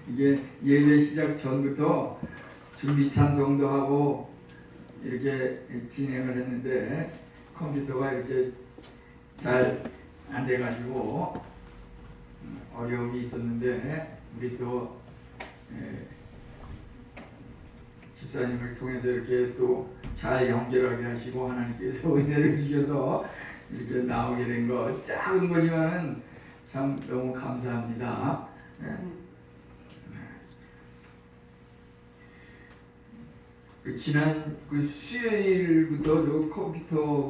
이게 예배 시작 전부터 준비 찬송도 하고 이렇게 진행을 했는데 컴퓨터가 이렇게 잘 안 돼가지고 어려움이 있었는데 우리 또 집사님을 통해서 이렇게 또 잘 연결하게 하시고 하나님께서 은혜를 주셔서 이렇게 나오게 된 거 작은 거지만 참 너무 감사합니다. 지난 수요일부터 저 컴퓨터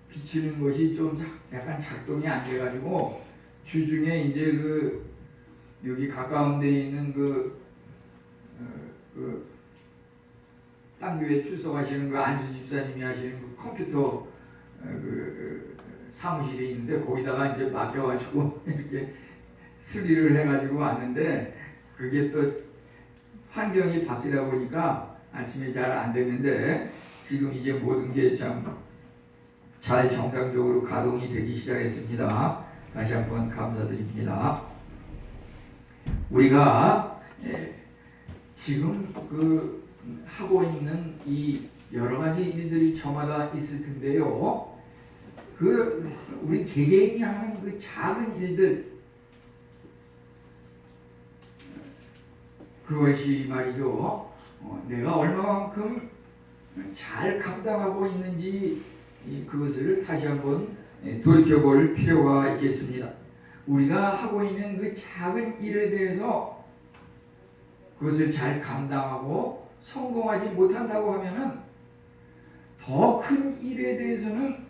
비추는 것이 좀 약간 작동이 안 돼가지고 주중에 이제 여기 가까운 데 있는 딴 교회 출석하시는 안수 집사님이 하시는 컴퓨터 사무실이 있는데 거기다가 이제 맡겨가지고 이렇게 수리를 해가지고 왔는데 그게 또 환경이 바뀌다 보니까 아침에 잘 안 됐는데 지금 이제 모든 게 참 잘 정상적으로 가동이 되기 시작했습니다. 다시 한번 감사드립니다. 우리가 지금 하고 있는 이 여러 가지 일들이 저마다 있을 텐데요. 우리 개개인이 하는 작은 일들, 그것이 말이죠. 내가 얼마만큼 잘 감당하고 있는지 그것을 다시 한번 돌이켜볼 필요가 있겠습니다. 우리가 하고 있는 작은 일에 대해서 그것을 잘 감당하고 성공하지 못한다고 하면은 더 큰 일에 대해서는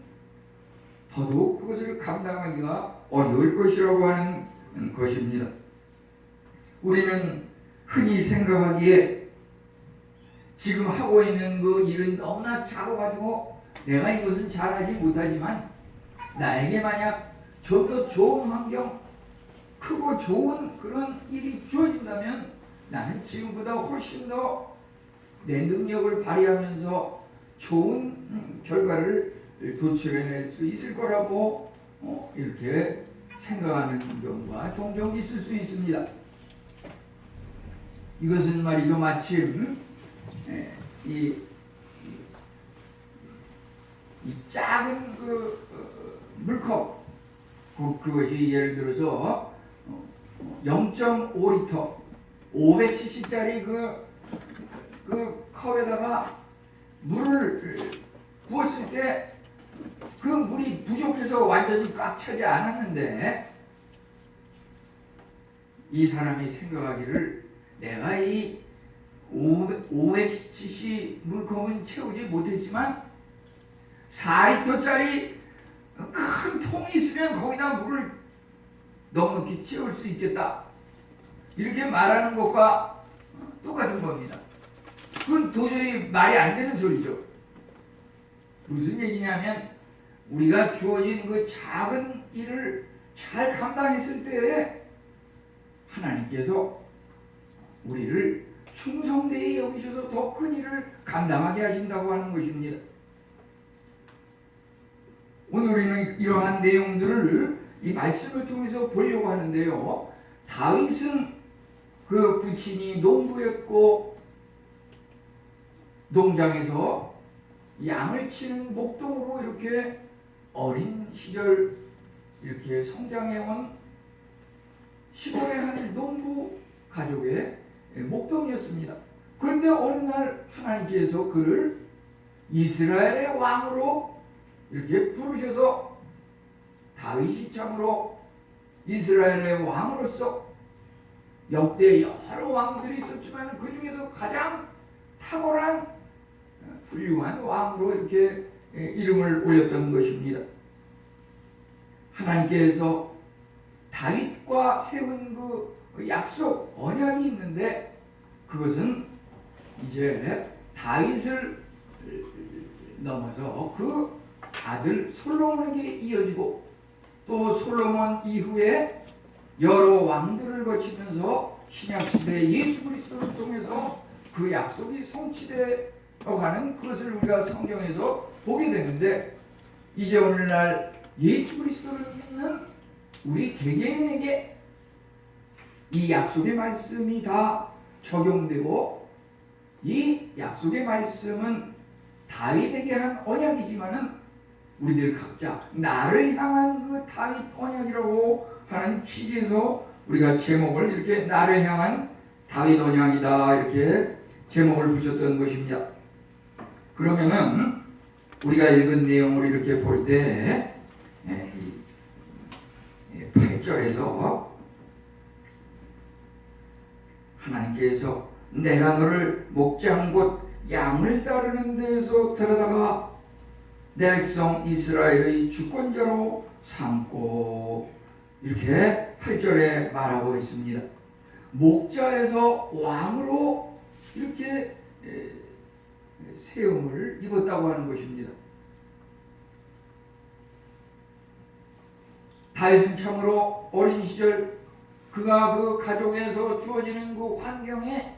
더더욱 그것을 감당하기가 어려울 것이라고 하는 것입니다. 우리는 흔히 생각하기에 지금 하고 있는 일은 너무나 작아가지고 내가 이것은 잘하지 못하지만 나에게 만약 좀 더 좋은 환경, 크고 좋은 그런 일이 주어진다면 나는 지금보다 훨씬 더 내 능력을 발휘하면서 좋은 결과를 도출해낼 수 있을 거라고 이렇게 생각하는 경우가 종종 있을 수 있습니다. 이것은 말이죠, 마침 이 작은 물컵, 그것이 예를 들어서 0.5리터 500cc짜리 컵에다가 물을 부었을 때 그 물이 부족해서 완전히 꽉 차지 않았는데 이 사람이 생각하기를 내가 이 500cc 물컵은 채우지 못했지만 4리터짜리 큰 통이 있으면 거기다 물을 넉넉히 채울 수 있겠다, 이렇게 말하는 것과 똑같은 겁니다. 그건 도저히 말이 안 되는 소리죠. 무슨 얘기냐면 우리가 주어진 작은 일을 잘 감당했을 때에 하나님께서 우리를 충성되이 여기셔서 더 큰 일을 감당하게 하신다고 하는 것입니다. 오늘 우리는 이러한 내용들을 이 말씀을 통해서 보려고 하는데요. 다윗은 부친이 농부였고 농장에서 양을 치는 목동으로 이렇게 어린 시절 이렇게 성장해온 시골의 한 농부 가족의 목동이었습니다. 그런데 어느 날 하나님께서 그를 이스라엘의 왕으로 이렇게 부르셔서 다윗이 참으로 이스라엘의 왕으로서 역대 여러 왕들이 있었지만 그 중에서 가장 탁월한 훌륭한 왕으로 이렇게 이름을 올렸던 것입니다. 하나님께서 다윗과 세운 약속, 언약이 있는데 그것은 이제 다윗을 넘어서 그 아들 솔로몬에게 이어지고 또 솔로몬 이후에 여러 왕들을 거치면서 신약시대 예수 그리스도를 통해서 그 약속이 성취되어 가는 그것을 우리가 성경에서 보게 되는데, 이제 오늘날 예수 그리스도를 믿는 우리 개개인에게 이 약속의 말씀이 다 적용되고, 이 약속의 말씀은 다윗에게 한 언약이지만은 우리들 각자 나를 향한 그 다윗 언약이라고 하는 취지에서 우리가 제목을 이렇게 나를 향한 다윗 언약이다 이렇게 제목을 붙였던 것입니다. 그러면은 우리가 읽은 내용을 이렇게 볼 때 8절에서 하나님께서 내가 너를 목장 곧 양을 따르는 데에서 데려다가 내 백성 이스라엘의 주권자로 삼고 이렇게 8절에 말하고 있습니다. 목자에서 왕으로 이렇게 세움을 입었다고 하는 것입니다. 다윗은 참으로 어린 시절 그가 그 가족에서 주어지는 그 환경에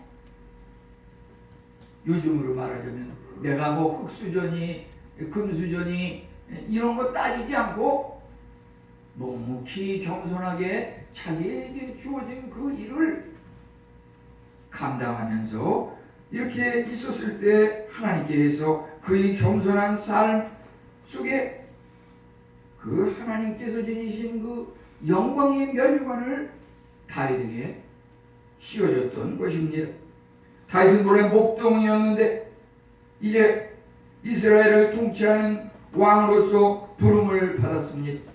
요즘으로 말하자면 내가 뭐 흙수저니 금수저니 이런 거 따지지 않고 묵묵히 겸손하게 자기에게 주어진 그 일을 감당하면서 이렇게 있었을 때 하나님께서 그의 겸손한 삶 속에 그 하나님께서 지니신 그 영광의 면류관을 다윗에게 씌워줬던 것입니다. 다윗은 본래 목동이었는데 이제 이스라엘을 통치하는 왕으로서 부름을 받았습니다.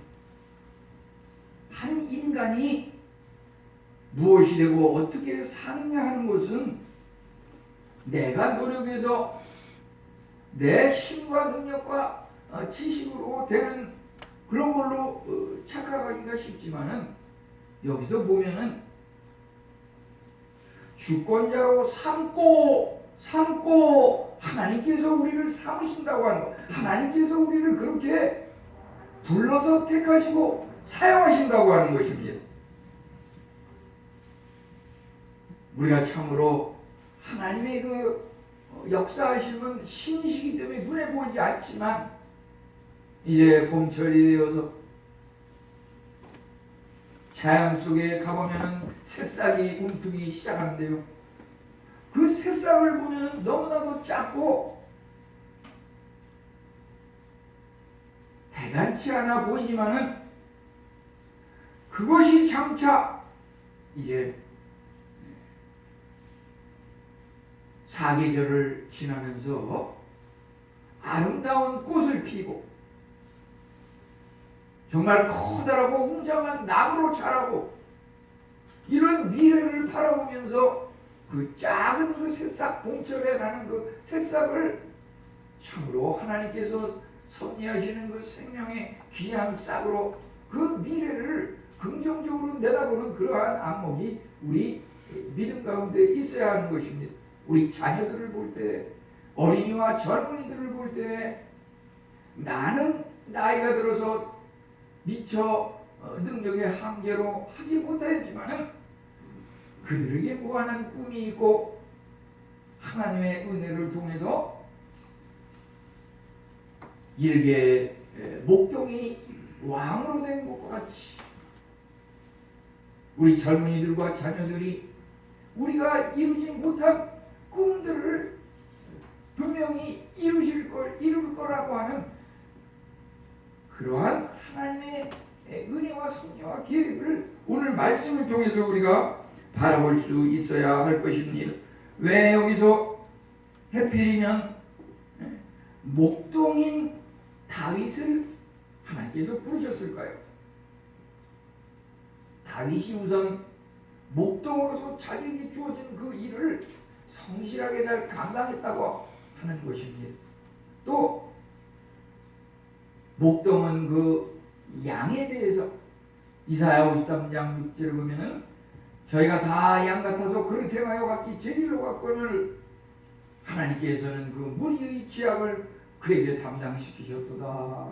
한 인간이 무엇이 되고 어떻게 사느냐 하는 것은 내가 노력해서 내 힘과 능력과 지식으로 되는 그런 걸로 착각하기가 쉽지만은 여기서 보면은 주권자로 삼고 하나님께서 우리를 삼으신다고 하는 것, 하나님께서 우리를 그렇게 불러서 택하시고 사용하신다고 하는 것입니다. 우리가 참으로 하나님의 그 역사하심은 신이시기 때문에 눈에 보이지 않지만 이제 봄철이 되어서 자연 속에 가보면은 새싹이 움트기 시작하는데요. 그 새싹을 보면 너무나도 작고 대단치 않아 보이지만은 그것이 장차 이제 사계절을 지나면서 아름다운 꽃을 피고 정말 커다랗고 웅장한 나무로 자라고 이런 미래를 바라보면서 그 작은 그 새싹 봄철에 나는 그 새싹을 참으로 하나님께서 섭리하시는 그 생명의 귀한 싹으로 그 미래를 긍정적으로 내다보는 그러한 안목이 우리 믿음 가운데 있어야 하는 것입니다. 우리 자녀들을 볼 때, 어린이와 젊은이들을 볼 때 나는 나이가 들어서 미처 능력의 한계로 하지 못하였지만 그들에게 무한한 꿈이 있고 하나님의 은혜를 통해서 일개 목동이 왕으로 된 것과 같이 우리 젊은이들과 자녀들이 우리가 이루지 못한 꿈들을 분명히 이룰 거라고 하는 그러한 하나님의 은혜와 섭리와 계획을 오늘 말씀을 통해서 우리가 바라볼 수 있어야 할 것입니다. 왜 여기서 해필이면 목동인 다윗을 하나님께서 부르셨을까요? 다윗이 우선 목동으로서 자기에게 주어진 그 일을 성실하게 잘 감당했다고 하는 것입니다. 또 목동은 그 양에 대해서 이사야 53장 6절을 보면은 저희가 다 양 같아서 그릇 행하여 각기 제 일로 갔거늘 하나님께서는 그 무리의 죄악을 그에게 담당시키셨도다.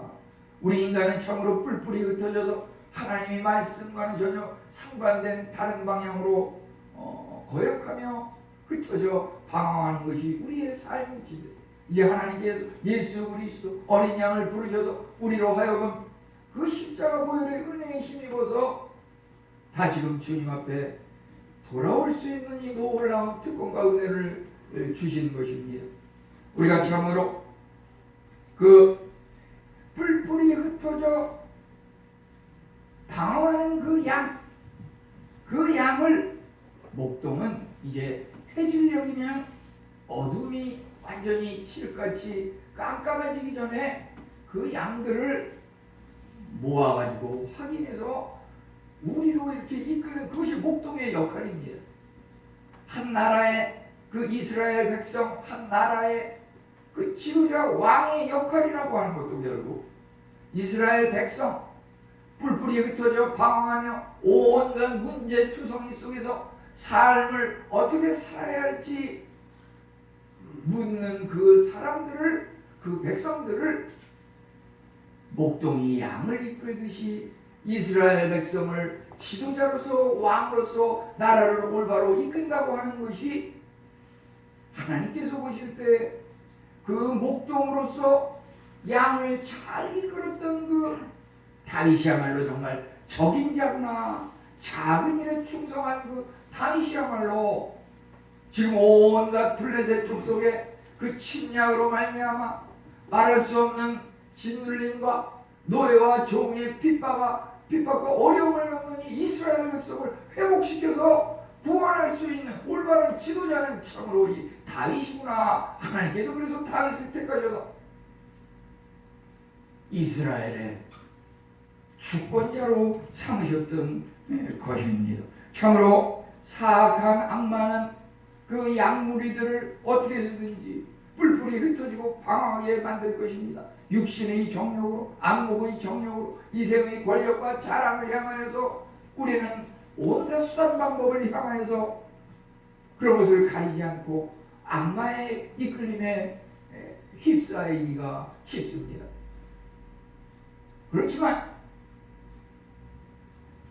우리 인간은 참으로 뿔뿔이 흩어져서 하나님의 말씀과는 전혀 상반된 다른 방향으로 거역하며 흩어져 방황하는 것이 우리의 삶인데 이제 하나님께서 예수 그리스도 어린 양을 부르셔서 우리로 하여금 그 십자가 보혈의 은혜에 힘입어서 다시금 주님 앞에 돌아올 수 있는 이 놀라운 특권과 은혜를 주신 것입니다. 우리가 참으로 그 뿔뿔이 흩어져 방황하는 그 양을 목동은 이제 해질녘이면 어둠이 완전히 칠흑같이 깜깜해지기 전에 그 양들을 모아가지고 확인해서 우리로 이렇게 이끄는 그것이 목동의 역할입니다. 한 나라의 그 이스라엘 백성, 한 나라의 그 지도자 왕의 역할이라고 하는 것도 결국 이스라엘 백성 뿔뿔이 흩어져 방황하며 온갖 문제투성이 속에서 삶을 어떻게 살아야 할지 묻는 그 사람들을, 그 백성들을 목동이 양을 이끌듯이 이스라엘 백성을 지도자로서 왕으로서 나라를 올바로 이끈다고 하는 것이 하나님께서 보실 때 그 목동으로서 양을 잘 이끌었던 그 다윗이야말로 정말 적임자구나. 작은 일에 충성한 그 다윗이야말로 지금 온갖 블레셋 족속의 그 침략으로 말미암아 말할 수 없는 짓눌림과 노예와 종의 핍박과 어려움을 겪는 이 이스라엘 백성을 회복시켜서 구원할 수 있는 올바른 지도자는 참으로 이 다윗이구나. 하나님께서 그래서 다윗을 택하셔서 이스라엘의 주권자로 삼으셨던 것입니다. 참으로 사악한 악마는 그 양무리들을 어떻게 해서든지 뿔뿔이 흩어지고 방황하게 만들 것입니다. 육신의 정욕으로, 안목의 정욕으로, 이생의 권력과 자랑을 향하여서 우리는 온갖 수단 방법을 향하여서 그런 것을 가리지 않고 악마의 이끌림에 휩싸이기가 쉽습니다. 그렇지만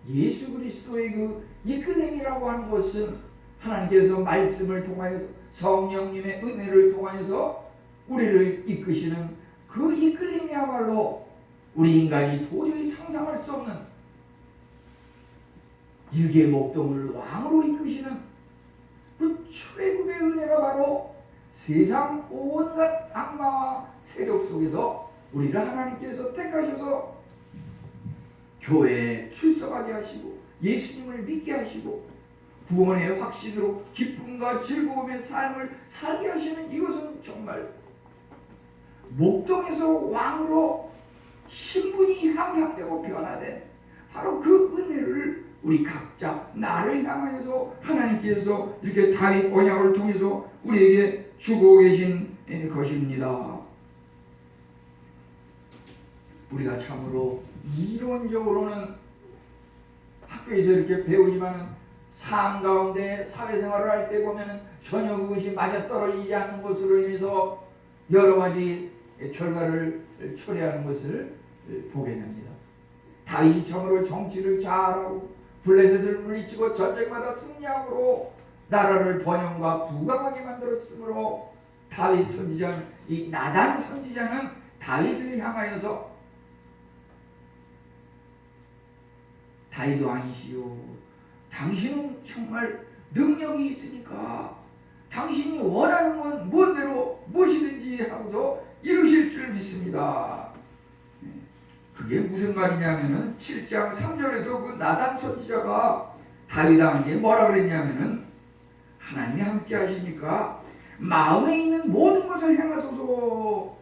예수 그리스도의 그 이끌림이라고 하는 것은 하나님께서 말씀을 통하여서 성령님의 은혜를 통하여서 우리를 이끄시는 그 이끌림이야말로 우리 인간이 도저히 상상할 수 없는 일개 목동을 왕으로 이끄시는 그 출애굽의 은혜가 바로 세상 온갖 악마와 세력 속에서 우리를 하나님께서 택하셔서 교회에 출석하게 하시고 예수님을 믿게 하시고 구원의 확신으로 기쁨과 즐거움의 삶을 살게 하시는 이것은 정말 목동에서 왕으로 신분이 향상되고 변화된 바로 그 은혜를 우리 각자 나를 향하여서 하나님께서 이렇게 다윗 언약을 통해서 우리에게 주고 계신 것입니다. 우리가 참으로 이론적으로는 학교에서 이렇게 배우지만 삶 가운데 사회생활을 할 때 보면 전혀 그것이 맞아떨어지지 않는 것으로 인해서 여러 가지 결과를 초래하는 것을 보게 됩니다. 다윗이 참으로 정치를 잘하고 블레셋을 물리치고 전쟁마다 승리함으로 나라를 번영과 부강하게 만들었으므로 다윗 선지자, 이 나단 선지자는 다윗을 향하여서 다윗 왕이시오, 당신은 정말 능력이 있으니까 당신이 원하는 건 뭔대로 무엇이든지 하고서 이루실 줄 믿습니다. 그게 무슨 말이냐면은 7장 3절에서 그 나단 선지자가 다윗 왕에게 뭐라 그랬냐면은 하나님이 함께 하시니까 마음에 있는 모든 것을 행하소서,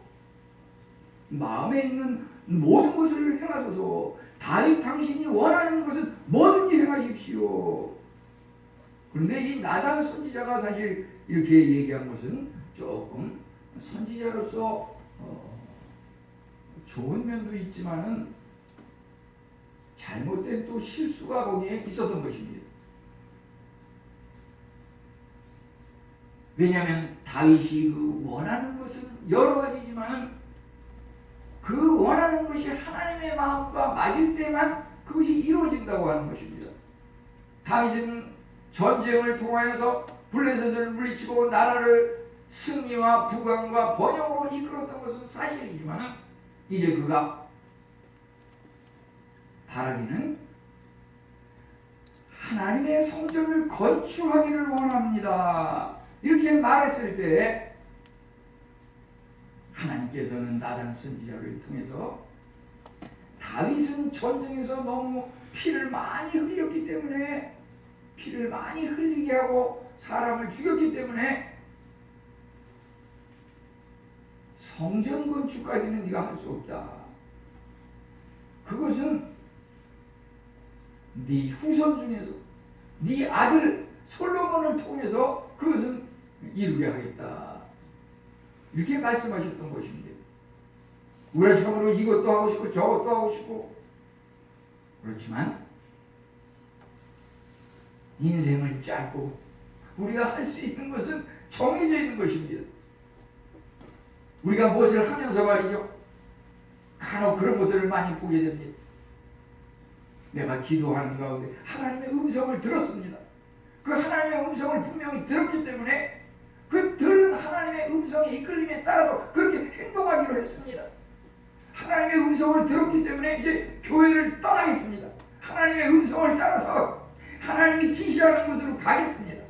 마음에 있는 모든 것을 행하소서, 다윗 당신이 원하는 것은 뭐든지 행하십시오. 그런데 이 나단 선지자가 사실 이렇게 얘기한 것은 조금 선지자로서 좋은 면도 있지만은 잘못된 또 실수가 거기에 있었던 것입니다. 왜냐하면 다윗이 그 원하는 것은 여러 가지지만 그 원하는 것이 하나님의 마음과 맞을 때만 그것이 이루어진다고 하는 것입니다. 다윗은 전쟁을 통하여서 블레셋을 물리치고 나라를 승리와 부강과 번영으로 이끌었던 것은 사실이지만 이제 그가 바라기는 하나님의 성전을 건축하기를 원합니다. 이렇게 말했을 때 하나님께서는 나단 선지자를 통해서 다윗은 전쟁에서 너무 피를 많이 흘렸기 때문에, 피를 많이 흘리게 하고 사람을 죽였기 때문에 성전 건축까지는 네가 할 수 없다. 그것은 네 후손 중에서 네 아들 솔로몬을 통해서 그것은 이루게 하겠다. 이렇게 말씀하셨던 것입니다. 우리가 처음으로 이것도 하고 싶고 저것도 하고 싶고, 그렇지만 인생은 짧고 우리가 할 수 있는 것은 정해져 있는 것입니다. 우리가 무엇을 하면서 말이죠, 간혹 그런 것들을 많이 보게 됩니다. 내가 기도하는 가운데 하나님의 음성을 들었습니다. 그 하나님의 음성을 분명히 들었기 때문에 그 들은 하나님의 음성의 이끌림에 따라서 그렇게 행동하기로 했습니다. 하나님의 음성을 들었기 때문에 이제 교회를 떠나겠습니다. 하나님의 음성을 따라서 하나님이 지시하는 곳으로 가겠습니다.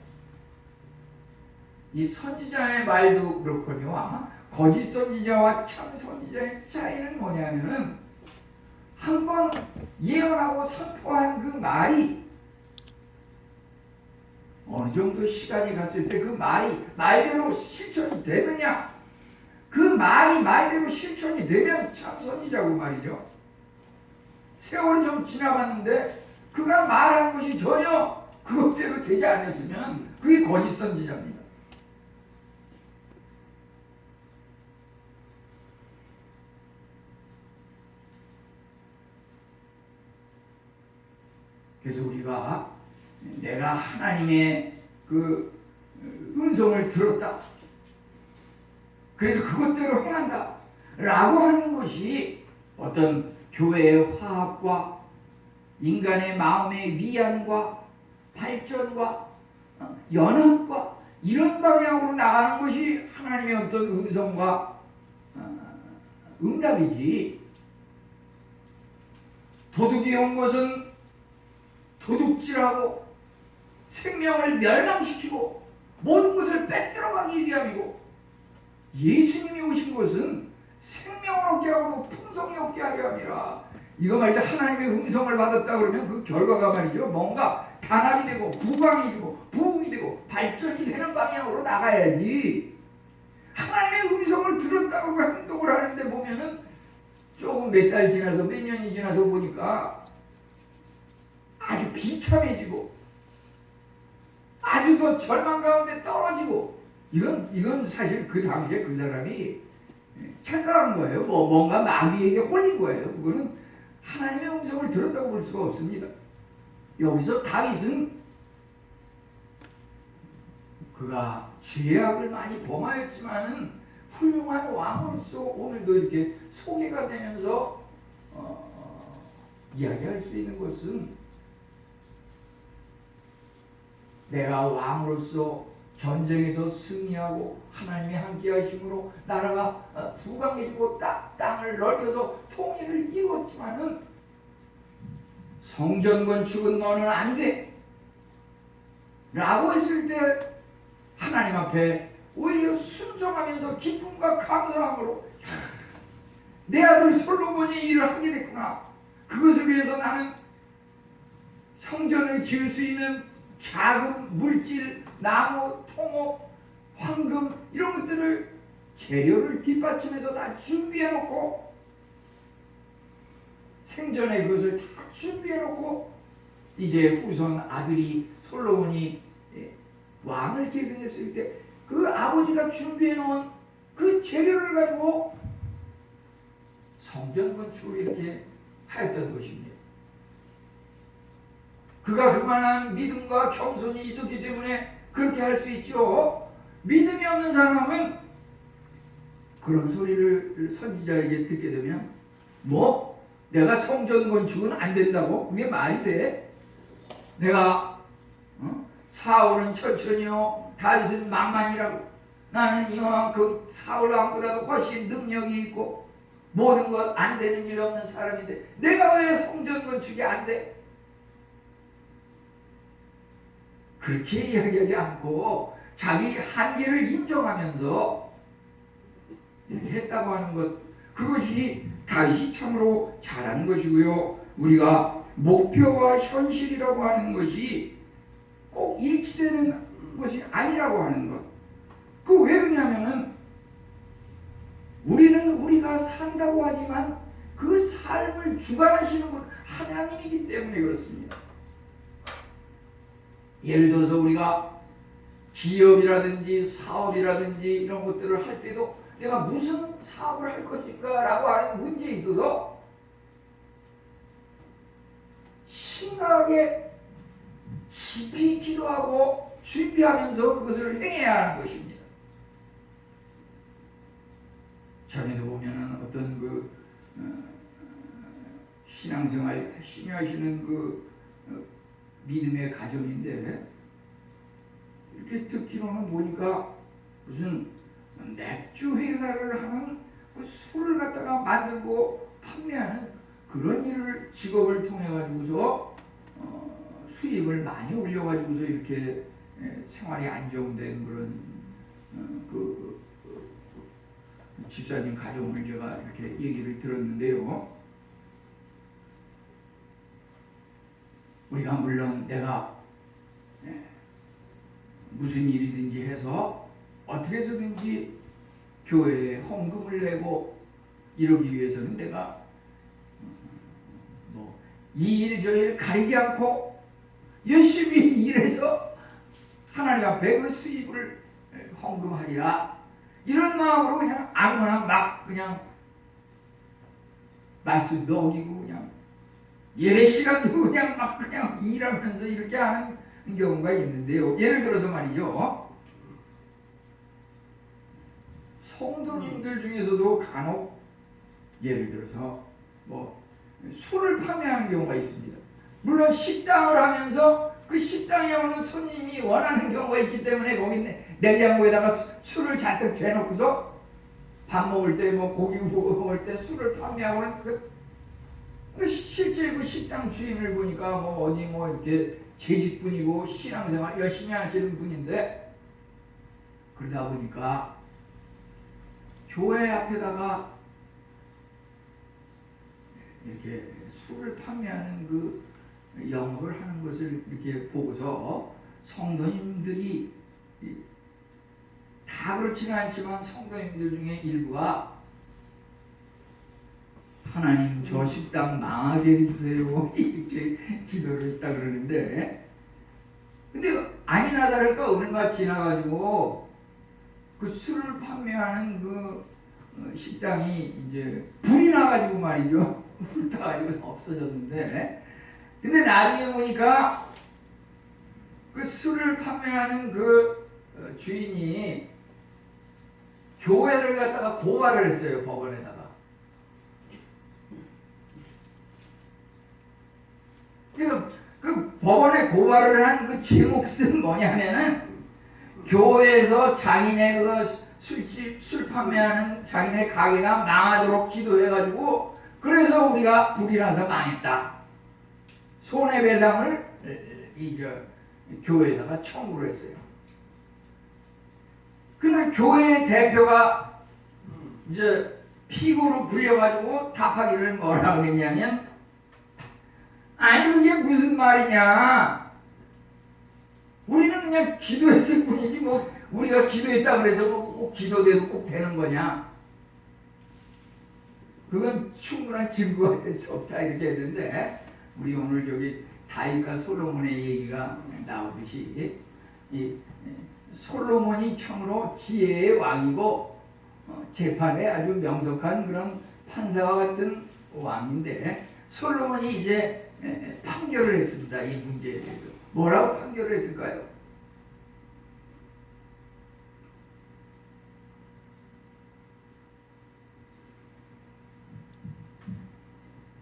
이 선지자의 말도 그렇거든요. 아마 거짓 선지자와 참 선지자의 차이는 뭐냐면은, 한번 예언하고 선포한 그 말이 어느 정도 시간이 갔을 때 그 말이 말대로 실천이 되느냐, 그 말이 말대로 실천이 되면 참 선지자고 말이죠. 세월이 좀 지나갔는데 그가 말한 것이 전혀 그것대로 되지 않았으면 그게 거짓 선지자입니다. 그래서 우리가 내가 하나님의 그 음성을 들었다, 그래서 그것대로 행한다 라고 하는 것이 어떤 교회의 화합과 인간의 마음의 위안과 발전과 연합과 이런 방향으로 나가는 것이 하나님의 어떤 음성과 응답이지, 도둑이 온 것은 도둑질하고 생명을 멸망시키고 모든 것을 빼들어가기 위함이고, 예수님이 오신 것은 생명을 얻게 하고 풍성이 얻게 하려 함이라. 이거 말이죠, 하나님의 음성을 받았다 그러면 그 결과가 말이죠, 뭔가 단합이 되고 부강이 되고 부흥이 되고 발전이 되는 방향으로 나가야지. 하나님의 음성을 들었다고 행동을 하는데 보면은 조금 몇 달 지나서 몇 년이 지나서 보니까 아주 비참해지고 아주 더 절망 가운데 떨어지고, 이건 사실 그 당시에 그 사람이 착각한 거예요. 뭔가 마귀에게 홀린 거예요. 그거는 하나님의 음성을 들었다고 볼 수가 없습니다. 여기서 다윗은 그가 죄악을 많이 범하였지만은 훌륭한 왕으로서 오늘도 이렇게 소개가 되면서 이야기할 수 있는 것은, 내가 왕으로서 전쟁에서 승리하고 하나님이 함께 하심으로 나라가 부강해지고 땅을 넓혀서 통일을 이루었지만은 성전 건축은 너는 안 돼 라고 했을 때 하나님 앞에 오히려 순종하면서 기쁨과 감사함으로 내 아들 솔로몬이 이 일을 하게 됐구나, 그것을 위해서 나는 성전을 지을 수 있는 자금, 물질, 나무, 통옥, 황금 이런 것들을 재료를 뒷받침해서 다 준비해놓고, 생전에 그것을 다 준비해놓고 이제 후손 아들이 솔로몬이 왕을 계승했을 때 그 아버지가 준비해놓은 그 재료를 가지고 성전 건축을 이렇게 하였던 것입니다. 그가 그만한 믿음과 겸손이 있었기 때문에 그렇게 할 수 있죠. 믿음이 없는 사람은 그런 소리를 선지자에게 듣게 되면, 뭐 내가 성전 건축은 안 된다고? 그게 말이 돼? 내가 사울은 천천히요 다윗은 만만이라고, 나는 이만큼 사울 왕보다도 훨씬 능력이 있고 모든 것 안 되는 일 없는 사람인데 내가 왜 성전 건축이 안 돼? 그렇게 이야기하지 않고 자기 한계를 인정하면서 이렇게 했다고 하는 것, 그것이 다윗이 참으로 잘한 것이고요. 우리가 목표와 현실이라고 하는 것이 꼭 일치되는 것이 아니라고 하는 것. 그 왜 그러냐면은 우리는 우리가 산다고 하지만 그 삶을 주관하시는 분 하나님이기 때문에 그렇습니다. 예를 들어서 우리가 기업이라든지 사업이라든지 이런 것들을 할 때도 내가 무슨 사업을 할 것인가 라고 하는 문제에 있어서 심각하게 깊이 기도하고 준비하면서 그것을 행해야 하는 것입니다. 전에도 보면은 어떤 신앙생활 열심히 하시는 믿음의 가정인데 이렇게 듣기로는 보니까 무슨 맥주 회사를 하는 그 술을 갖다가 만들고 판매하는 그런 일을 직업을 통해 가지고서 수입을 많이 올려 가지고서 이렇게 생활이 안정된 그런 집사님 가정을 제가 이렇게 얘기를 들었는데요. 우리가 물론 내가 무슨 일이든지 해서 어떻게 해서든지 교회에 헌금을 내고 이러기 위해서는 내가 이 일 저 일 가리지 않고 열심히 일해서 하나님 앞에 그 수입을 헌금하리라, 이런 마음으로 그냥 아무나 막 그냥 말씀도 어기고 그냥 예배 시간도 그냥 막 그냥 일하면서 이렇게 하는 경우가 있는데요. 예를 들어서 말이죠, 성도님들 중에서도 간혹 예를 들어서 술을 판매하는 경우가 있습니다. 물론 식당을 하면서 그 식당에 오는 손님이 원하는 경우가 있기 때문에 거기 냉장고에다가 술을 잔뜩 재놓고서 밥 먹을 때 고기 먹을 때 술을 판매하고는 실제 그 식당 주인을 보니까 어디 이렇게 재직분이고 신앙생활 열심히 하시는 분인데, 그러다 보니까 교회 앞에다가 이렇게 술을 판매하는 그 영업을 하는 것을 이렇게 보고서 성도님들이 다 그렇지는 않지만 성도님들 중에 일부가 하나님 저 식당 망하게 해주세요 이렇게 기도를 했다 그러는데, 근데 아니나 다를까 얼마 지나가지고 그 술을 판매하는 그 식당이 이제 불이 나가지고 말이죠, 불타가지고 없어졌는데, 근데 나중에 보니까 그 술을 판매하는 그 주인이 교회를 갖다가 고발을 했어요, 법원에다가. 그 법원에 고발을 한 그 제목은 뭐냐면은 교회에서 자기네 그 술 판매하는 자기네 가게가 망하도록 기도해가지고 그래서 우리가 불이 나서 망했다, 손해배상을 교회에다가 청구를 했어요. 그러나 교회 대표가 이제 피고로 불려가지고 답하기를 뭐라 그랬냐면, 아니 그게 무슨 말이냐, 우리는 그냥 기도했을 뿐이지 우리가 기도했다 그래서 꼭 기도대로 꼭 되는 거냐, 그건 충분한 증거가 될 수 없다 이렇게 했는데, 우리 오늘 저기 다윗과 솔로몬의 얘기가 나오듯이 이 솔로몬이 참으로 지혜의 왕이고 재판에 아주 명석한 그런 판사와 같은 왕인데, 솔로몬이 이제 판결을 했습니다. 이 문제에 대해서 뭐라고 판결을 했을까요?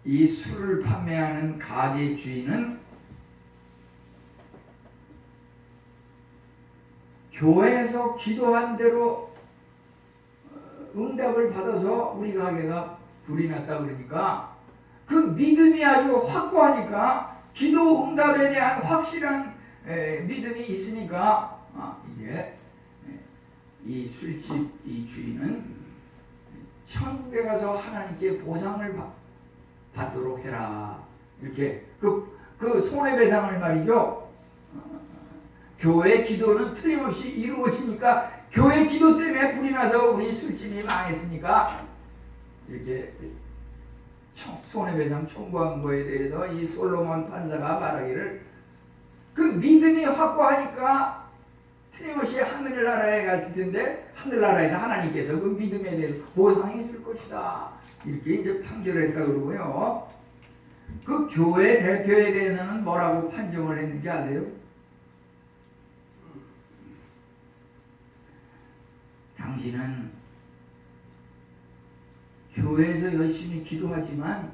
이 술을 판매하는 가게 주인은 교회에서 기도한 대로 응답을 받아서 우리 가게가 불이 났다 그러니까 그 믿음이 아주 확고하니까 기도 응답에 대한 확실한 믿음이 있으니까 이제 이 술집 이 주인은 천국에 가서 하나님께 보상을 받도록 해라. 이렇게 그 손해배상을 말이죠. 교회 기도는 틀림없이 이루어지니까 교회 기도 때문에 불이 나서 우리 술집이 망했으니까 이렇게 손해배상 청구한 거에 대해서 이 솔로몬 판사가 말하기를 그 믿음이 확고하니까 틀림없이 하늘나라에 갔을 텐데 하늘나라에서 하나님께서 그 믿음에 대해서 보상해 줄 것이다. 이렇게 이제 판결을 했다 그러고요. 그 교회 대표에 대해서는 뭐라고 판정을 했는지 아세요? 당신은 교회에서 열심히 기도하지만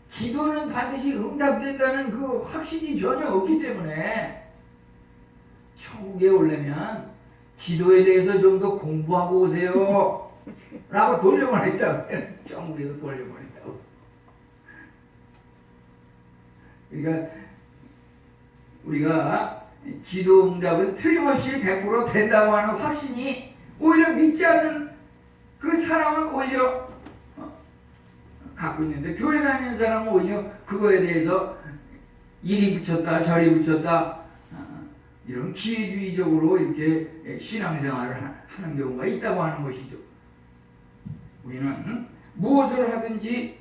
기도는 반드시 응답된다는 그 확신이 전혀 없기 때문에 천국에 오려면 기도에 대해서 좀 더 공부하고 오세요 라고 돌려보냈다고. 천국에서 돌려보냈다고. 그러니까 우리가 기도 응답은 틀림없이 100% 된다고 하는 확신이 오히려 믿지 않는 그 사람은 오히려 갖고 있는데, 교회 다니는 사람은 오히려 그거에 대해서 이리 붙였다 저리 붙였다 이런 기회주의적으로 이렇게 신앙생활을 하는 경우가 있다고 하는 것이죠. 우리는 무엇을 하든지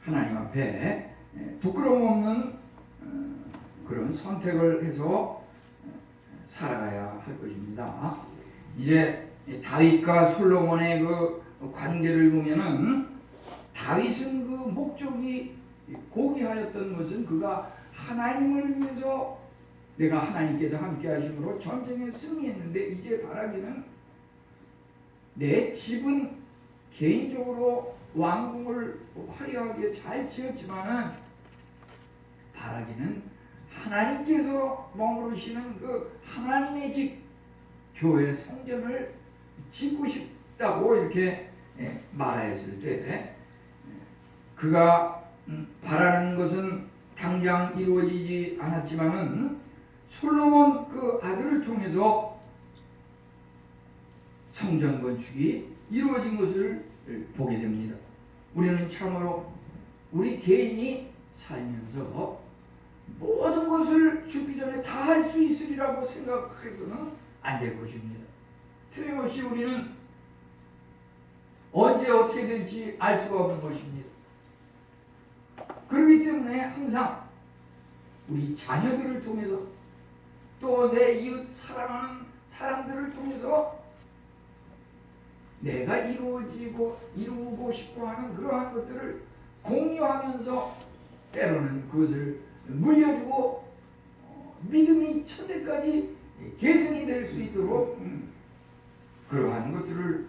하나님 앞에 부끄러움 없는 그런 선택을 해서 살아가야 할 것입니다. 이제 다윗과 솔로몬의 그 관계를 보면은 다윗은 그 목적이 고귀하였던 것은 그가 하나님을 위해서 내가 하나님께서 함께 하심으로 전쟁에 승리했는데 이제 바라기는 내 집은 개인적으로 왕궁을 화려하게 잘 지었지만은 바라기는 하나님께서 머무르시는 그 하나님의 집 교회 성전을 짓고 싶다고 이렇게 말하였을 때 그가 바라는 것은 당장 이루어지지 않았지만은 솔로몬 그 아들을 통해서 성전 건축이 이루어진 것을 보게 됩니다. 우리는 참으로 우리 개인이 살면서 모든 것을 죽기 전에 다 할 수 있으리라고 생각해서는 안 될 것입니다. 틀림없이 우리는 언제 어떻게 될지 알 수가 없는 것입니다. 그렇기 때문에 항상 우리 자녀들을 통해서 또 내 이웃 사랑하는 사람들을 통해서 내가 이루고 싶어 하는 그러한 것들을 공유하면서 때로는 그것을 물려주고 믿음이 천대까지 계승이 될 수 있도록 그러한 것들을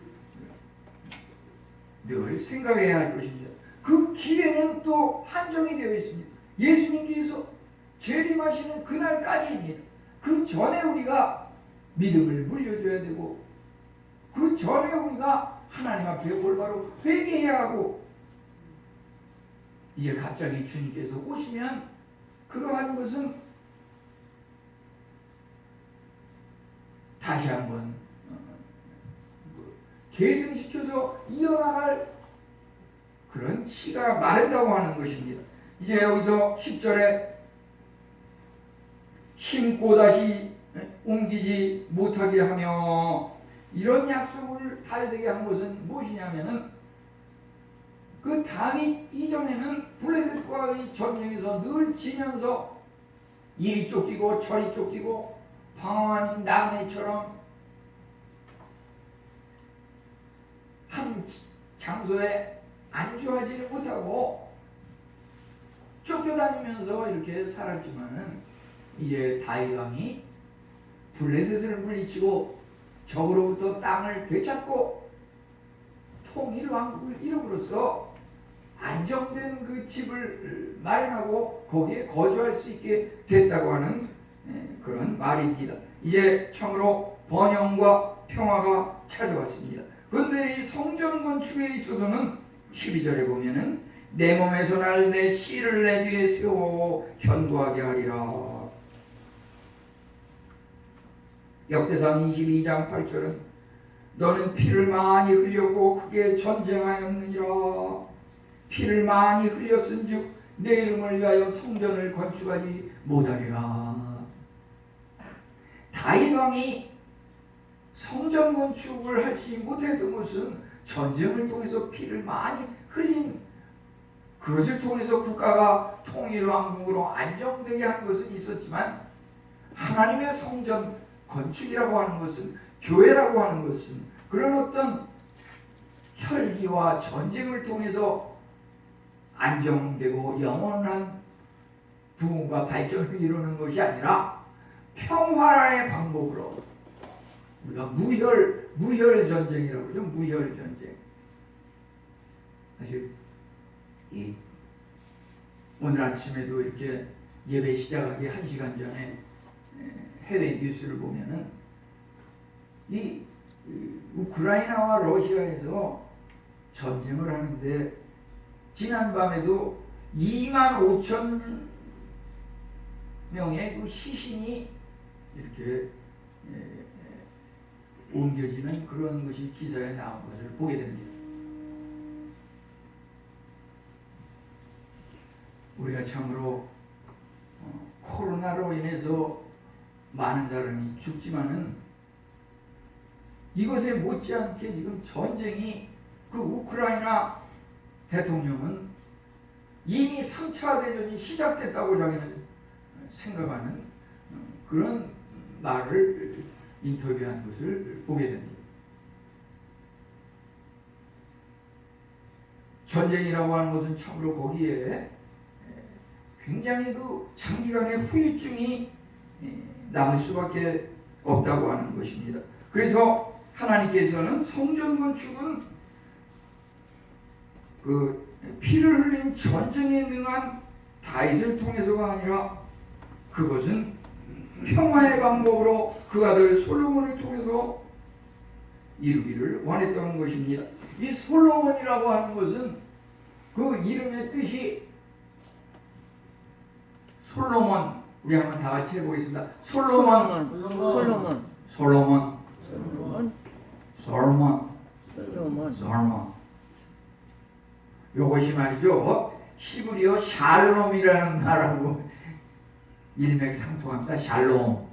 늘 생각해야 할 것입니다. 그 기회는 또 한정이 되어 있습니다. 예수님께서 재림하시는 그날까지입니다. 그 전에 우리가 믿음을 물려줘야 되고 그 전에 우리가 하나님 앞에 올바로 회개해야 하고 이제 갑자기 주님께서 오시면 그러한 것은 다시 한번 계승시켜서 이어나갈 그런 씨가 마른다고 하는 것입니다. 이제 여기서 10절에 심고 다시 옮기지 못하게 하며 이런 약속을 다윗에게 한 것은 무엇이냐면은 그 다윗 이전에는 블레셋과의 전쟁에서 늘 지면서 이리 쫓기고 저리 쫓기고 방황하는 나그네처럼 한 장소에 안주하지를 못하고 쫓겨다니면서 이렇게 살았지만은 이제 다윗 왕이 블레셋을 물리치고 적으로부터 땅을 되찾고 통일 왕국을 이름으로써 안정된 그 집을 마련하고 거기에 거주할 수 있게 됐다고 하는 그런 말입니다. 이제 참으로 번영과 평화가 찾아왔습니다. 그런데 이 성전 건축에 있어서는 12절에 보면은 내 몸에서 날 내 씨를 내 뒤에 세워 견고하게 하리라. 역대상 22장 8절은 너는 피를 많이 흘렸고 크게 전쟁하였느니라. 피를 많이 흘렸은즉 내 이름을 위하여 성전을 건축하지 못하리라. 다윗 왕이 성전 건축을 하지 못했던 것은 전쟁을 통해서 피를 많이 흘린, 그것을 통해서 국가가 통일왕국으로 안정되게 한 것은 있었지만, 하나님의 성전 건축이라고 하는 것은, 교회라고 하는 것은 그런 어떤 혈기와 전쟁을 통해서 안정되고 영원한 부흥과 발전을 이루는 것이 아니라 평화의 방법으로, 우리가 무혈 전쟁이라고 그러죠. 무혈 전쟁. 사실 오늘 아침에도 이렇게 예배 시작하기 1시간 전에 해외 뉴스를 보면은 이 우크라이나와 러시아에서 전쟁을 하는데 지난밤에도 25,000 명의 그 시신이 이렇게 옮겨지는 그런 것이 기사에 나온 것을 보게 됩니다. 우리가 참으로 코로나로 인해서 많은 사람이 죽지만은 이것에 못지않게 지금 전쟁이, 그 우크라이나 대통령은 이미 3차 대전이 시작됐다고 자기는 생각하는 그런 말을 인터뷰한 것을 보게 됩니다. 전쟁이라고 하는 것은 참으로 거기에 굉장히 그 장기간의 후유증이 남을 수밖에 없다고 하는 것입니다. 그래서 하나님께서는 성전 건축은 그 피를 흘린 전쟁에 능한 다윗을 통해서가 아니라 그것은 평화의 방법으로 그 아들 솔로몬을 통해서 이루기를 원했던 것입니다. 이 솔로몬이라고 하는 것은 그 이름의 뜻이 솔로몬, 우리 한번 다 같이 해보겠습니다. 솔로몬. 요것이 말이죠, 히브리어 샬롬이라는 말하고 일맥상통합니다. 샬롬,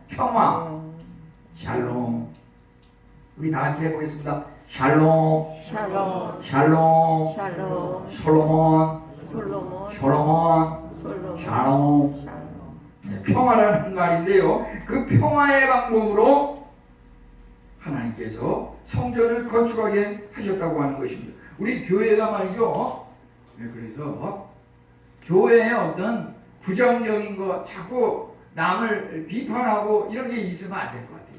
평화. 샬롬. 우리 다 같이 해보겠습니다. 샬롬. 솔로몬. 네, 평화라는 말인데요, 그 평화의 방법으로 하나님께서 성전을 건축하게 하셨다고 하는 것입니다. 우리 교회가 말이죠, 네, 그래서 교회에 어떤 부정적인 거, 자꾸 남을 비판하고 이런 게 있으면 안 될 것 같아요.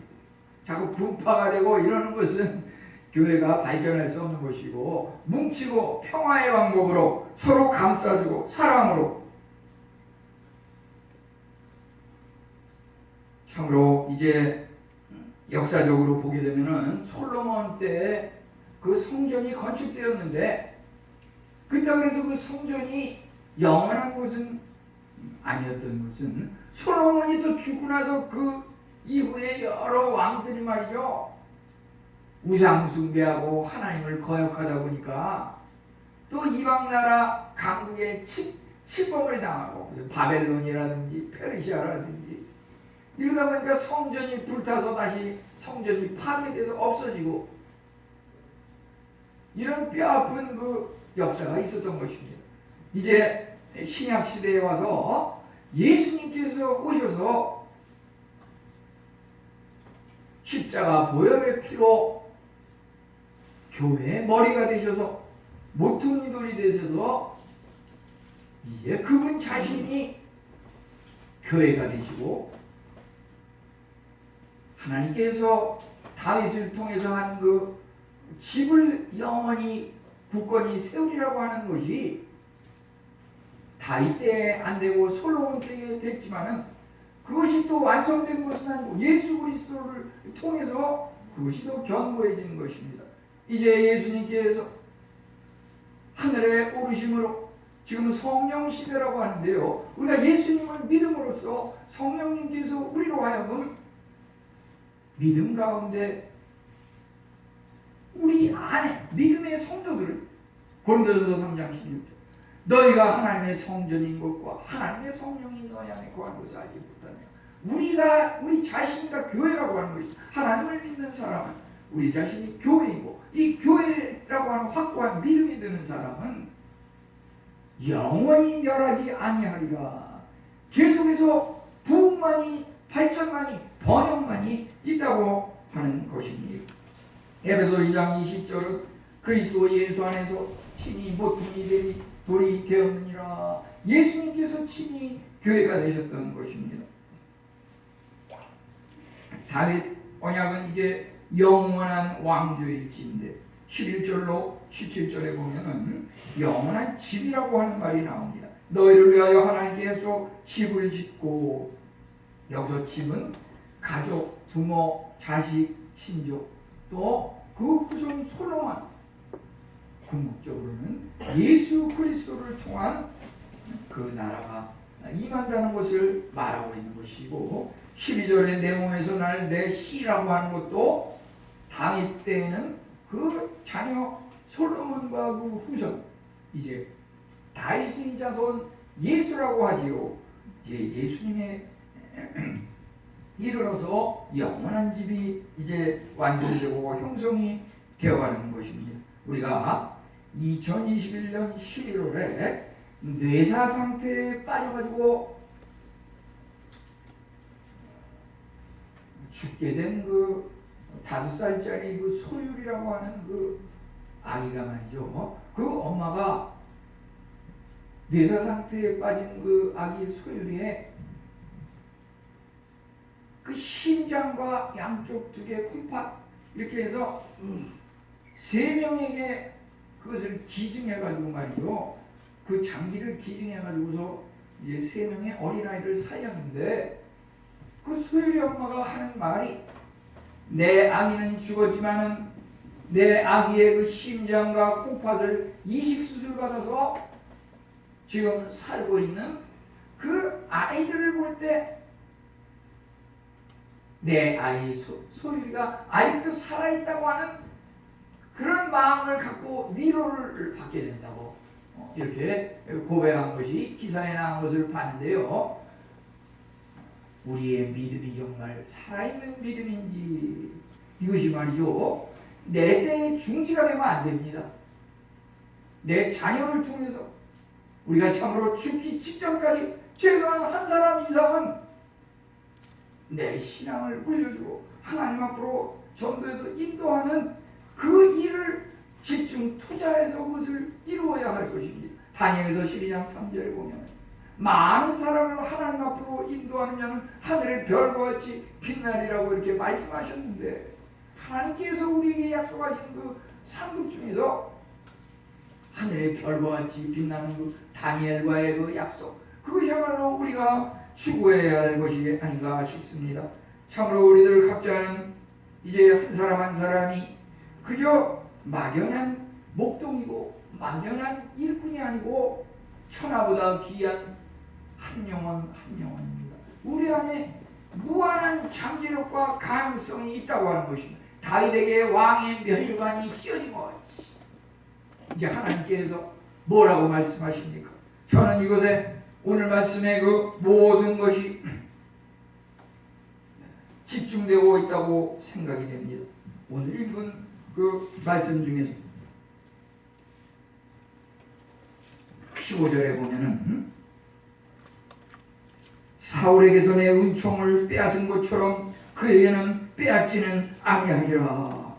자꾸 분파가 되고 이러는 것은 교회가 발전할 수 없는 것이고, 뭉치고 평화의 방법으로 서로 감싸주고 사랑으로, 참으로 이제 역사적으로 보게 되면은 솔로몬 때 그 성전이 건축되었는데, 그렇다고 해서 그 성전이 영원한 것은 아니었던 것은, 솔로몬이 또 죽고 나서 그 이후에 여러 왕들이 말이죠, 우상 숭배하고 하나님을 거역하다 보니까 또 이방 나라 강국에 침범을 당하고, 바벨론이라든지 페르시아라든지 이러다 보니까 성전이 불타서 다시 성전이 파괴돼서 없어지고, 이런 뼈아픈 그 역사가 있었던 것입니다. 이제 신약 시대에 와서 예수님께서 오셔서 십자가 보혈의 피로 교회의 머리가 되셔서 모퉁이 돌이 되셔서 이제 그분 자신이 교회가 되시고, 하나님께서 다윗을 통해서 한 그 집을 영원히 굳건히 세우리라고 하는 것이 다윗 때 안 되고 솔로몬 때 됐지만은, 그것이 또 완성된 것은 아니고 예수 그리스도를 통해서 그것이 또 견고해지는 것입니다. 이제 예수님께서 하늘에 오르심으로 지금 성령 시대라고 하는데요. 우리가 예수님을 믿음으로써 성령님께서 우리로 하여금 믿음 가운데 우리 안에 믿음의 성도들을 고린도전서 3장 16절 너희가 하나님의 성전인 것과 하나님의 성령이 너희 안에 거한 것을 알지 못하냐. 우리 자신과 교회라고 하는 것이 하나님을 믿는 사람은 우리 자신이 교회이고 이 교회라고 하는 확고한 믿음이 드는 사람은 영원히 멸하지 아니하리라. 계속해서 부흥만이 발전만이 번영만이 있다고 하는 것입니다. 에베소 2장 20절은 그리스도 예수 안에서 친히 모퉁이 되니 돌이 되었느니라. 예수님께서 친히 교회가 되셨던 것입니다. 다윗 언약은 이제 영원한 왕조일지인데 11절로 17절에 보면은 영원한 집이라고 하는 말이 나옵니다. 너희를 위하여 하나님께서 집을 짓고, 여기서 집은 가족, 부모, 자식, 친족, 또 그 후손 솔로몬, 궁극적으로는 예수 그리스도를 통한 그 나라가 임한다는 것을 말하고 있는 것이고, 12절에 내 몸에서 날 내 씨라고 하는 것도 다윗 때에는 그 자녀 솔로몬과 그 후손, 이제 다윗의 자손 예수라고 하지요. 이제 예수님의 이르러서 영원한 집이 이제 완성되고 형성이 되어가는 것입니다. 우리가 2021년 11월에 뇌사 상태에 빠져가지고 죽게 된 그 5살짜리 그 소율이라고 하는 그 아이가 말이죠. 그 엄마가 뇌사 상태에 빠진 그 아기 소율이의 그 심장과 양쪽 두 개 콩팥 이렇게 해서 3명에게 그것을 기증해가지고 말이죠. 그 장기를 기증해가지고서 이제 3명의 어린아이를 살렸는데, 그 소율이 엄마가 하는 말이 내 아기는 죽었지만은 내 아기의 그 심장과 콩팥을 이식수술 받아서 지금 살고 있는 그 아이들을 볼 때 내 아이 소율이가 아직도 살아있다고 하는 그런 마음을 갖고 위로를 받게 된다고 이렇게 고백한 것이 기사에 나온 것을 봤는데요. 우리의 믿음이 정말 살아있는 믿음인지, 이것이 말이죠, 내 때의 중지가 되면 안 됩니다. 내 자녀를 통해서 우리가 참으로 죽기 직전까지 최소한 한 사람 이상은 내 신앙을 물려주고 하나님 앞으로 전도해서 인도하는 그 일을 집중 투자해서 그것을 이루어야 할 것입니다. 다니엘서 12장 3절에 보면 많은 사람을 하나님 앞으로 인도하는 자는 하늘의 별과 같이 빛나리라고 이렇게 말씀하셨는데, 하나님께서 우리에게 약속하신 그 상급 중에서 하늘의 별과 같이 빛나는 그 다니엘과의 그 약속, 그것이야말로 우리가 추구해야 할 것이 아닌가 싶습니다. 참으로 우리들 각자는 이제 한 사람 한 사람이 그저 막연한 목동이고 막연한 일꾼이 아니고 천하보다 귀한 한 영혼입니다. 우리 안에 무한한 잠재력과 가능성이 있다고 하는 것입니다. 다윗에게 왕의 면류관이 씌어진 것 같이 이제 하나님께서 뭐라고 말씀하십니까? 저는 이것에 오늘 말씀의 그 모든 것이 집중되고 있다고 생각이 됩니다. 오늘 읽은 그 말씀 중에서 15절에 보면은 사울에게서 내 은총을 빼앗은 것처럼 그에게는 빼앗지는 아니하리라.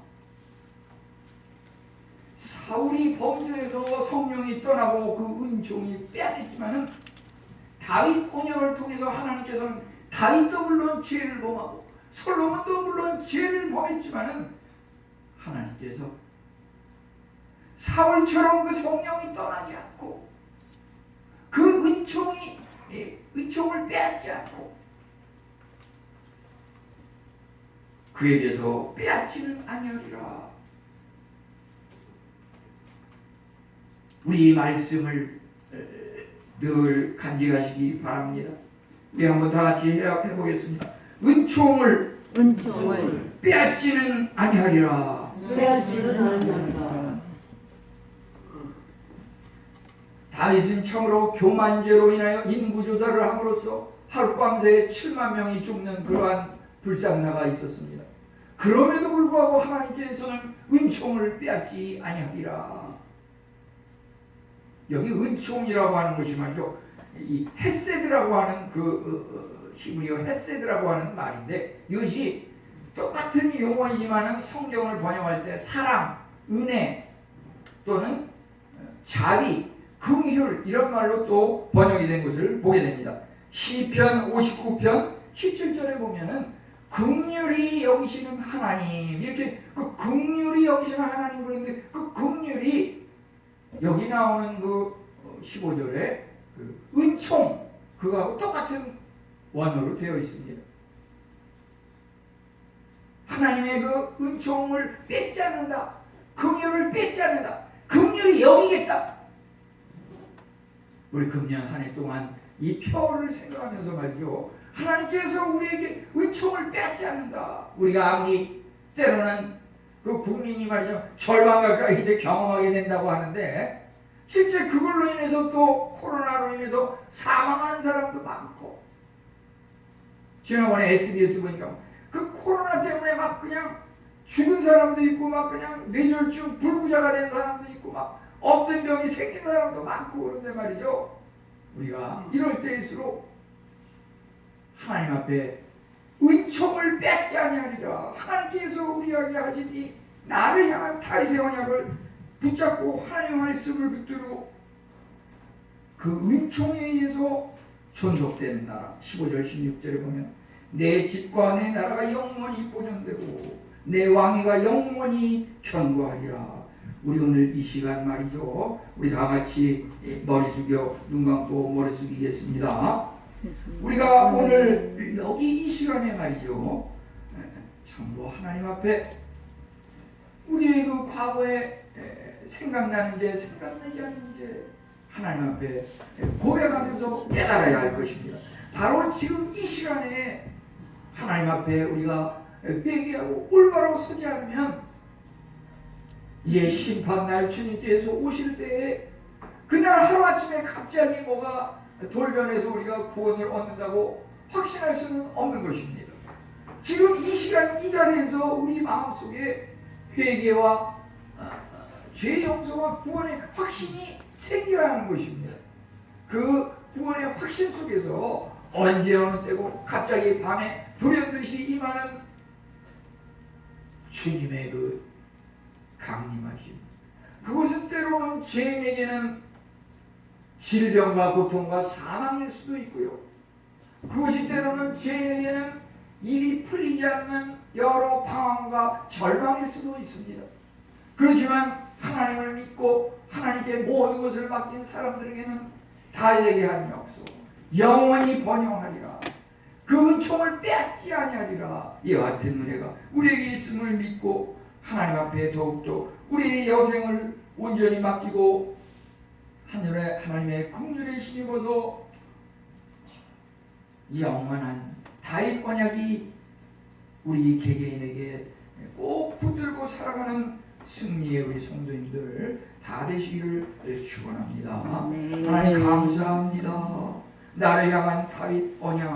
사울이 범죄해서 성령이 떠나고 그 은총이 빼앗겼지만은 다윗 언약을 통해서 하나님께서는 다윗도 물론 죄를 범하고 솔로몬도 물론 죄를 범했지만은 하나님께서 사울처럼 그 성령이 떠나지 않고 그 은총을 빼앗지 않고 그에게서 빼앗지는 아니하리라. 우리 말씀을 늘 간직하시기 바랍니다. 우리 한번 다 같이 해보겠습니다. 은총을 빼앗지는 아니하리라. 다윗은 처음으로 교만죄로 인하여 인구조사를 함으로써 하룻밤새에 7만 명이 죽는 그러한 불상사가 있었습니다. 그럼에도 불구하고 하나님께서는 은총을 빼앗지 아니하리라. 여기 은총이라고 하는 것이 말이죠. 이 헤세드라고 하는 그 히브리어 헤세드라고 하는 말인데, 이것이 똑같은 용어이지만은 성경을 번역할 때 사랑, 은혜 또는 자비, 긍휼 이런 말로 또 번역이 된 것을 보게 됩니다. 시편 59편 17절에 보면은 긍휼히 여기시는 하나님, 이렇게 그 긍휼히 여기시는 하나님 그러는데, 그 긍휼이 여기 나오는 그 15절에 그 은총, 그거하고 똑같은 원어로 되어 있습니다. 하나님의 그 은총을 뺏지 않는다, 긍휼을 뺏지 않는다, 긍휼히 여기겠다. 우리 금년 한 해 동안 이 표를 생각하면서 말이죠, 하나님께서 우리에게 은총을 뺏지 않는다. 우리가 아무리 때로는 그 국민이 말이죠, 절반 가까이 이제 경험하게 된다고 하는데, 실제 그걸로 인해서 또 코로나로 인해서 사망하는 사람도 많고, 지난번에 SBS 보니까 그 코로나 때문에 막 그냥 죽은 사람도 있고, 막 그냥 뇌졸중 불구자가 된 사람도 있고, 막 없던 병이 생긴 사람도 많고 그런데 말이죠, 우리가 이럴 때일수록 하나님 앞에 은총을 뺏지 아니하리라. 하나님께서 우리에게 하신 이 나를 향한 다윗의 언약을 붙잡고 하나님의 말씀을 붙들고 그 은총에 의해서 존속되는 나라. 15절 16절에 보면 내 집과 내 나라가 영원히 보존되고 내 왕위가 영원히 견고하리라. 우리 오늘 이 시간 말이죠, 우리 다 같이 머리 숙여 눈 감고 머리 숙이겠습니다. 우리가 오늘 여기 이 시간에 말이죠, 전부 하나님 앞에 우리의 그 과거에 생각나는지 생각나지 않는지 하나님 앞에 고백하면서 깨달아야 할 것입니다. 바로 지금 이 시간에 하나님 앞에 우리가 회개하고 올바로 서지 않으면 이제 심판날 주님께서 오실 때에 그날 하루아침에 갑자기 뭐가 돌변해서 우리가 구원을 얻는다고 확신할 수는 없는 것입니다. 지금 이 시간 이 자리에서 우리 마음속에 회개와 죄 용서와 구원의 확신이 생겨야 하는 것입니다. 그 구원의 확신 속에서 언제 어느 때고 갑자기 밤에 불현듯이 임하는 주님의 그 강림하심, 그것은 때로는 죄인에게는 질병과 고통과 사망일 수도 있고요, 그것이 때로는 죄인에게는 일이 풀리지 않는 여러 방황과 절망일 수도 있습니다. 그렇지만 하나님을 믿고 하나님께 모든 것을 맡긴 사람들에게는 다윗에게 한이 없어 영원히 번영하리라. 그 은총을 빼앗지 아니하리라. 이와 같은 은혜가 우리에게 있음을 믿고 하나님 앞에 더욱더 우리의 여생을 온전히 맡기고 하늘에 하나님의 긍휼에 힘입어서 영원한 다윗 언약이 우리 개개인에게 꼭 붙들고 살아가는 승리의 우리 성도님들 다 되시기를 축원합니다. 하나님 감사합니다. 나를 향한 다윗 언약